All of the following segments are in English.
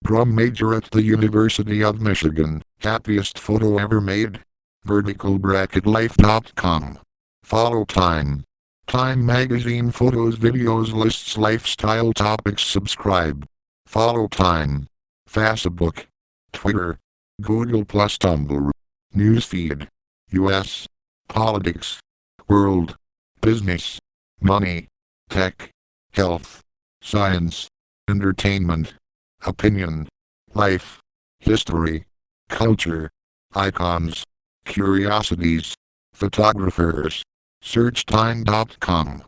Drum major at the University of Michigan. Happiest photo ever made? Vertical bracket life.com. Follow Time. Time magazine photos, videos, lists, lifestyle topics. Subscribe. Follow Time. Facebook. Twitter. Google+, Tumblr. Newsfeed. US. Politics. World. Business. Money. Tech. Health. Science. Entertainment. Opinion. Life. History. Culture. Icons. Curiosities. Photographers. Search Time.com.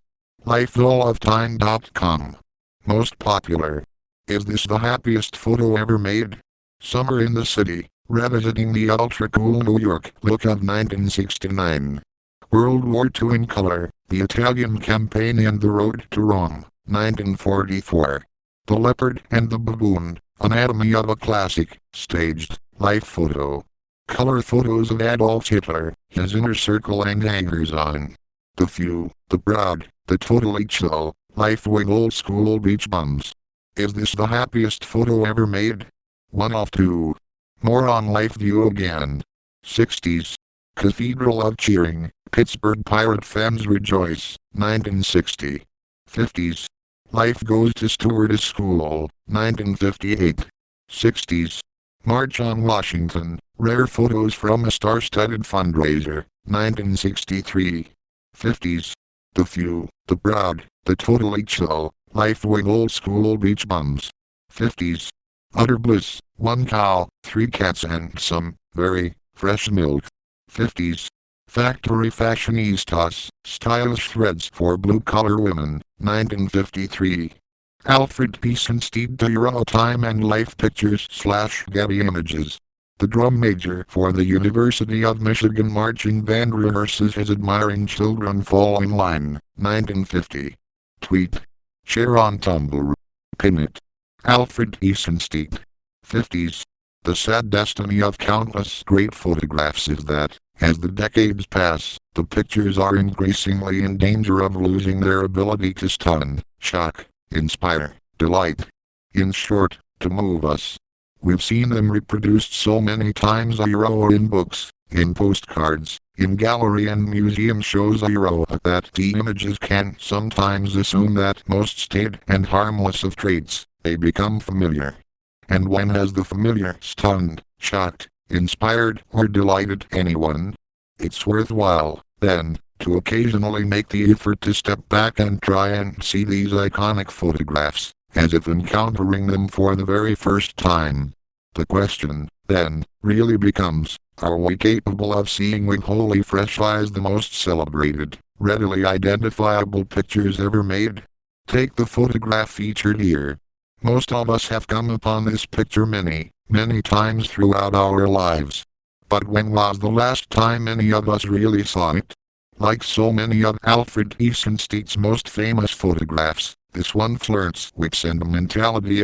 LifeAllOfTime.com. Most popular. Is this the happiest photo ever made? Summer in the city, revisiting the ultra-cool New York look of 1969. World War II in color, the Italian campaign and the road to Rome, 1944. The Leopard and the Baboon, anatomy of a classic, staged, life photo. Color photos of Adolf Hitler, his inner circle and hangers-on. The few, the proud, the totally chill, life-wing old school beach bums. Is this the happiest photo ever made? 1 of 2. More on Life View again. 60s. Cathedral of Cheering, Pittsburgh Pirate fans rejoice, 1960. 50s. Life Goes to Stewardess School, 1958. 60s. March on Washington, rare photos from a star-studded fundraiser, 1963. 50s. The few, the proud, the totally chill, life-wing old school beach bums. 50s. Utter bliss, 1 cow, 3 cats and some, very, fresh milk. 50s. Factory fashionistas, stylish threads for blue-collar women, 1953. Alfred Eisenstein to Euro Time and Life Pictures / Getty Images. The drum major for the University of Michigan marching band rehearses his admiring children fall in line, 1950. Tweet. Share on Tumblr. Pin it. Alfred Eisenstein. 50s. The sad destiny of countless great photographs is that, as the decades pass, the pictures are increasingly in danger of losing their ability to stun, shock, inspire, delight. In short, to move us. We've seen them reproduced so many times in books, in postcards, in gallery and museum shows that the images can sometimes assume that most staid and harmless of traits, they become familiar. And when has the familiar stunned, shocked, inspired or delighted anyone? It's worthwhile, then, to occasionally make the effort to step back and try and see these iconic photographs, as if encountering them for the very first time. The question, then, really becomes, are we capable of seeing with wholly fresh eyes the most celebrated, readily identifiable pictures ever made? Take the photograph featured here. Most of us have come upon this picture many, many times throughout our lives. But when was the last time any of us really saw it? Like so many of Alfred Eisenstein's most famous photographs, this one flirts with sentimentality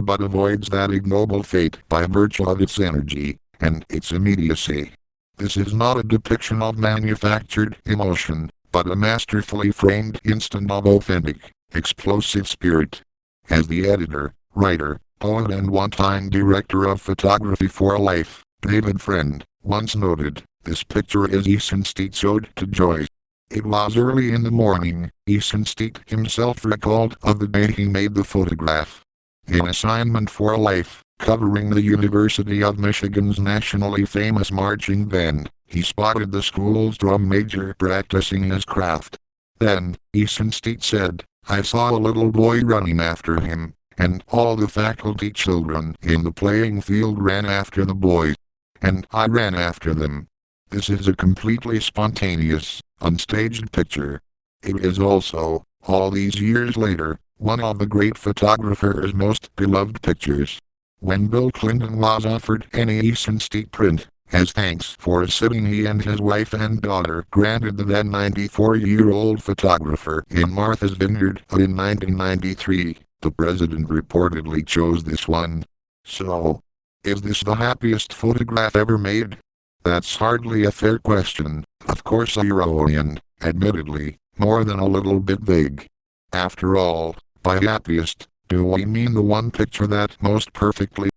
but avoids that ignoble fate by virtue of its energy and its immediacy. This is not a depiction of manufactured emotion, but a masterfully framed instant of authentic, explosive spirit. As the editor, writer, poet and one-time director of photography for Life, David Friend, once noted, this picture is Eisenstein's ode to joy. It was early in the morning, Eisenstein himself recalled, of the day he made the photograph. An assignment for Life, covering the University of Michigan's nationally famous marching band, he spotted the school's drum major practicing his craft. Then, Eisenstein said, I saw a little boy running after him, and all the faculty children in the playing field ran after the boy. And I ran after them. This is a completely spontaneous, unstaged picture. It is also, all these years later, one of the great photographer's most beloved pictures. When Bill Clinton was offered an Eisenstein print, as thanks for a sitting he and his wife and daughter granted the then 94-year-old photographer in Martha's Vineyard in 1993, the president reportedly chose this one. So, is this the happiest photograph ever made? That's hardly a fair question, of course and, admittedly, more than a little bit vague. After all, by happiest, do we mean the one picture that most perfectly